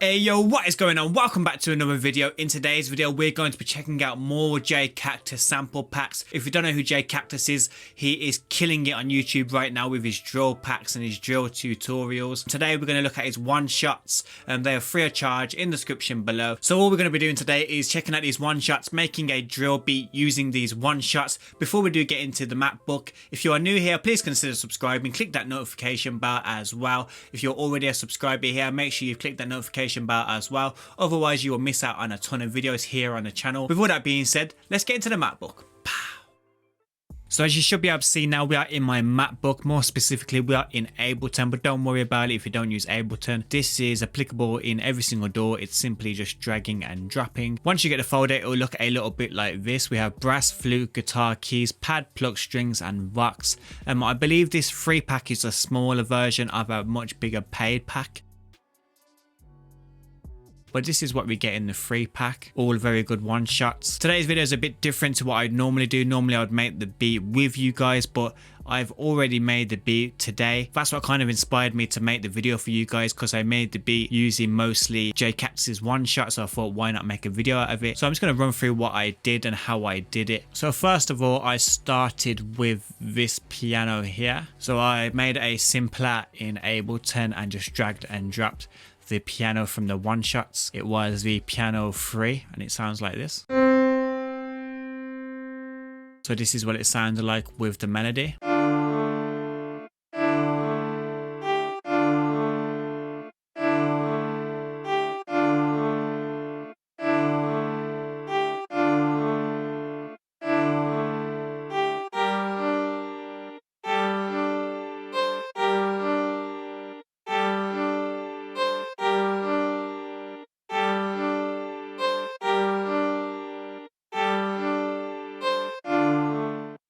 Hey yo, what is going on? Welcome back to another video. In today's video, we're going to be checking out more J Cactus sample packs. If you don't know who J Cactus is, he is killing it on YouTube right now with his drill packs and his drill tutorials. Today, we're going to look at his one-shots. They are free of charge in the description below. So all we're going to be doing today is checking out these one-shots, making a drill beat using these one-shots. Before we do get into the map book, if you are new here, please consider subscribing. Click that notification bell as well. If you're already a subscriber here, make sure you click that notification bell as well, otherwise you will miss out on a ton of videos here on the channel. With all that being said, let's get into the map book. So as you should be able to see now, we are in my map book. More specifically, we are in Ableton, but don't worry about it if you don't use Ableton. This is applicable in every single door. It's simply just dragging and dropping. Once you get the folder, it will look a little bit like this. We have brass, flute, guitar, keys, pad, pluck, strings, and vox. I believe this free pack is a smaller version of a much bigger paid pack. But this is what we get in the free pack. All very good one shots. Today's video is a bit different to what I'd normally do. Normally I'd make the beat with you guys, but I've already made the beat today. That's what kind of inspired me to make the video for you guys, because I made the beat using mostly J Cactus's one shot. So I thought, why not make a video out of it? So I'm just going to run through what I did and how I did it. So first of all, I started with this piano here. So I made a simpler in Ableton and just dragged and dropped the piano from the one shots. It was the piano 3 and it sounds like this. So this is what it sounded like with the melody.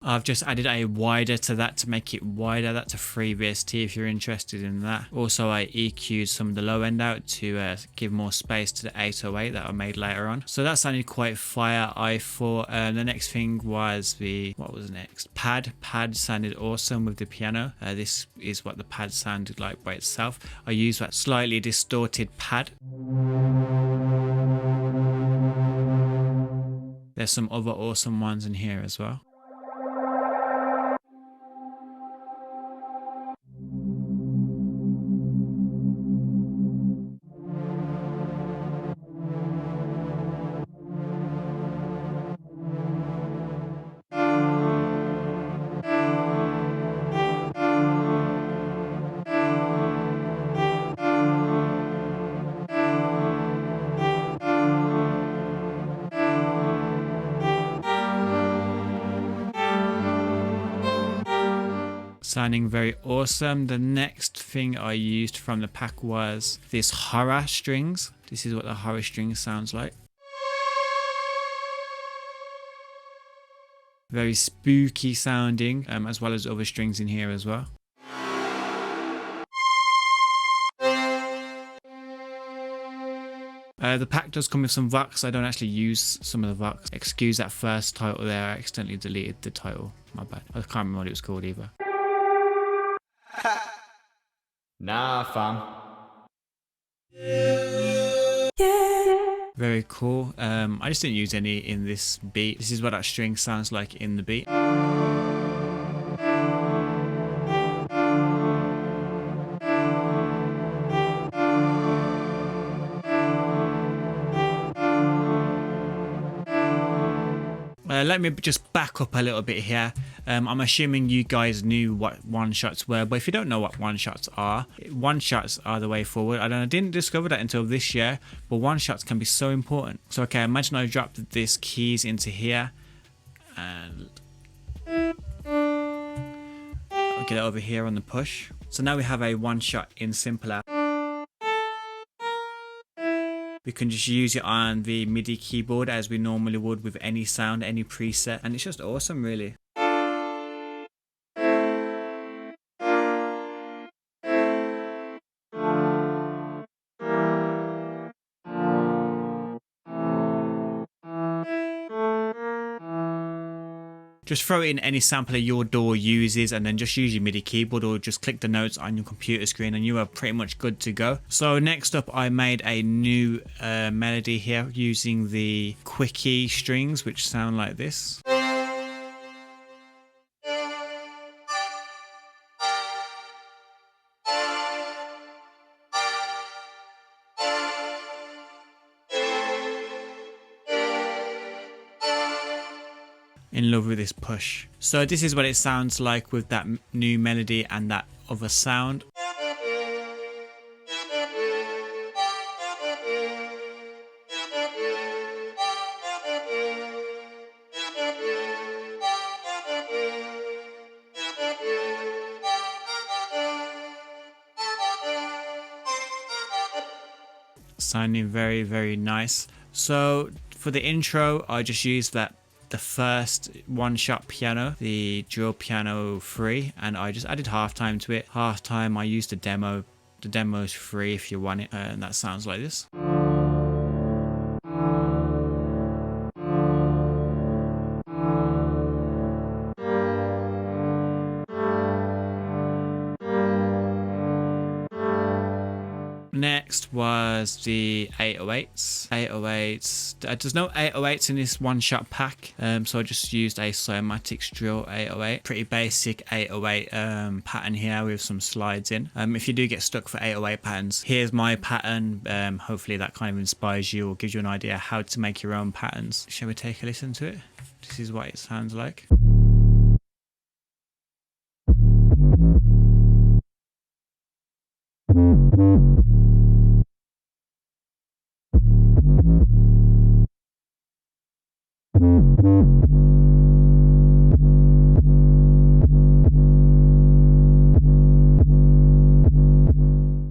I've just added a wider to that to make it wider. That's a free VST if you're interested in that. Also, I EQ'd some of the low end out to give more space to the 808 that I made later on. So that sounded quite fire. I thought the next thing was what was next? Pad. Pad sounded awesome with the piano. This is what the pad sounded like by itself. I used that slightly distorted pad. There's some other awesome ones in here as well. Sounding very awesome. The next thing I used from the pack was this horror strings. This is what the horror strings sounds like. Very spooky sounding, as well as other strings in here as well. The pack does come with some vox. I don't actually use some of the vox. Excuse that first title there. I accidentally deleted the title. My bad. I can't remember what it was called either. Nah, fam. Very cool. I just didn't use any in this beat. This is what that string sounds like in the beat. Let me just back up a little bit here. I'm assuming you guys knew what one-shots were, but if you don't know what one-shots are the way forward. I didn't discover that until this year, but one-shots can be so important. So okay, imagine I dropped this keys into here, and I'll get it over here on the push. So now we have a one-shot in simpler. We can just use it on the MIDI keyboard as we normally would with any sound, any preset, and it's just awesome really. Just throw in any sampler your DAW uses and then just use your MIDI keyboard or just click the notes on your computer screen and you are pretty much good to go. So next up, I made a new melody here using the quickie strings, which sound like this. In love with this push. So this is what it sounds like with that new melody and that other sound. Sounding very, very nice. So for the intro, I just used the first one-shot piano, the drill piano 3, and I just added halftime to it. Halftime, I used the demo. The demo is free if you want it, and that sounds like this. Next was the 808s. 808s. There's no 808s in this one-shot pack, so I just used a Cymatics drill 808. Pretty basic 808 pattern here with some slides in. If you do get stuck for 808 patterns, here's my pattern. Hopefully that kind of inspires you or gives you an idea how to make your own patterns. Shall we take a listen to it? This is what it sounds like.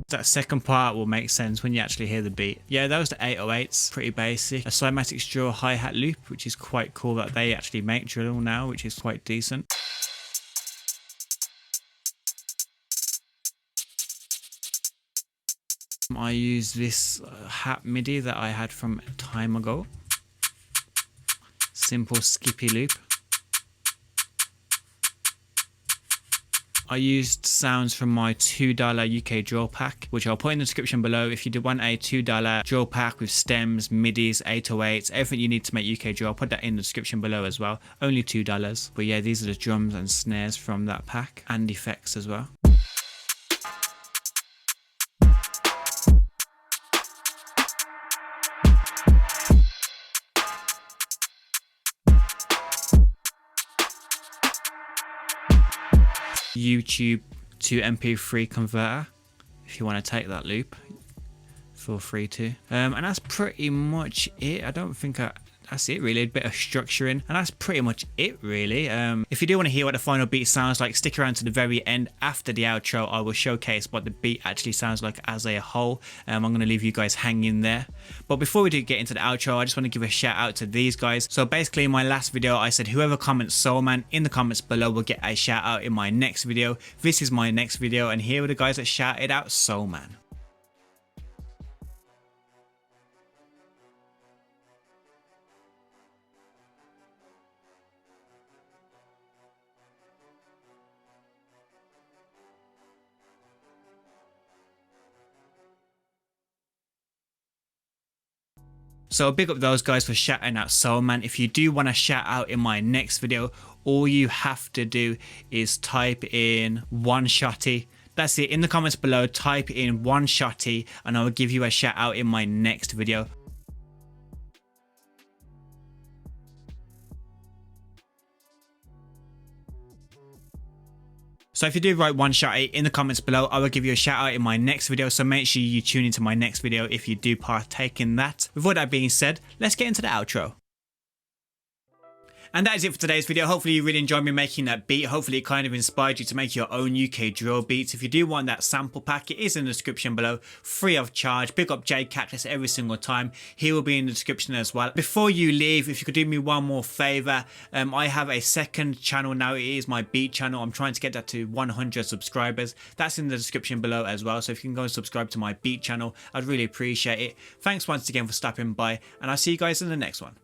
That second part will make sense when you actually hear the beat. Yeah, that was the 808s, pretty basic. A Cymatics drill hi-hat loop, which is quite cool that they actually make drill now, which is quite decent. I use this hat MIDI that I had from time ago. Simple skippy loop. I used sounds from my $2 UK drill pack, which I'll put in the description below. If you do want a $2 drill pack with stems, midis, 808s, everything you need to make UK drill, I'll put that in the description below as well. Only $2. But yeah, these are the drums and snares from that pack, and effects as well. YouTube to MP3 converter, if you want to take that loop, feel free to. And that's pretty much it. I don't think that's it really. A bit of structuring, and that's pretty much it really. If you do want to hear what the final beat sounds like, stick around to the very end. After the outro, I will showcase what the beat actually sounds like as a whole. I'm going to leave you guys hanging there. But before we do get into the outro, I just want to give a shout out to these guys. So basically in my last video, I said whoever comments Soul Man in the comments below will get a shout out in my next video. This is my next video, and here are the guys that shouted out Soul Man. So big up those guys for shouting out Soul Man. If you do want to shout out in my next video, all you have to do is type in one shotty. That's it. In the comments below, type in one shotty and I will give you a shout out in my next video. So if you do write one shout out in the comments below, I will give you a shout out in my next video. So make sure you tune into my next video if you do partake in that. With all that being said, let's get into the outro. And that is it for today's video. Hopefully you really enjoyed me making that beat. Hopefully it kind of inspired you to make your own UK drill beats. If you do want that sample pack, it is in the description below, free of charge. Big up J Cactus every single time. He will be in the description as well. Before you leave, if you could do me one more favor, I have a second channel now. It is my beat channel. I'm trying to get that to 100 subscribers. That's in the description below as well. So if you can go and subscribe to my beat channel, I'd really appreciate it. Thanks once again for stopping by, and I'll see you guys in the next one.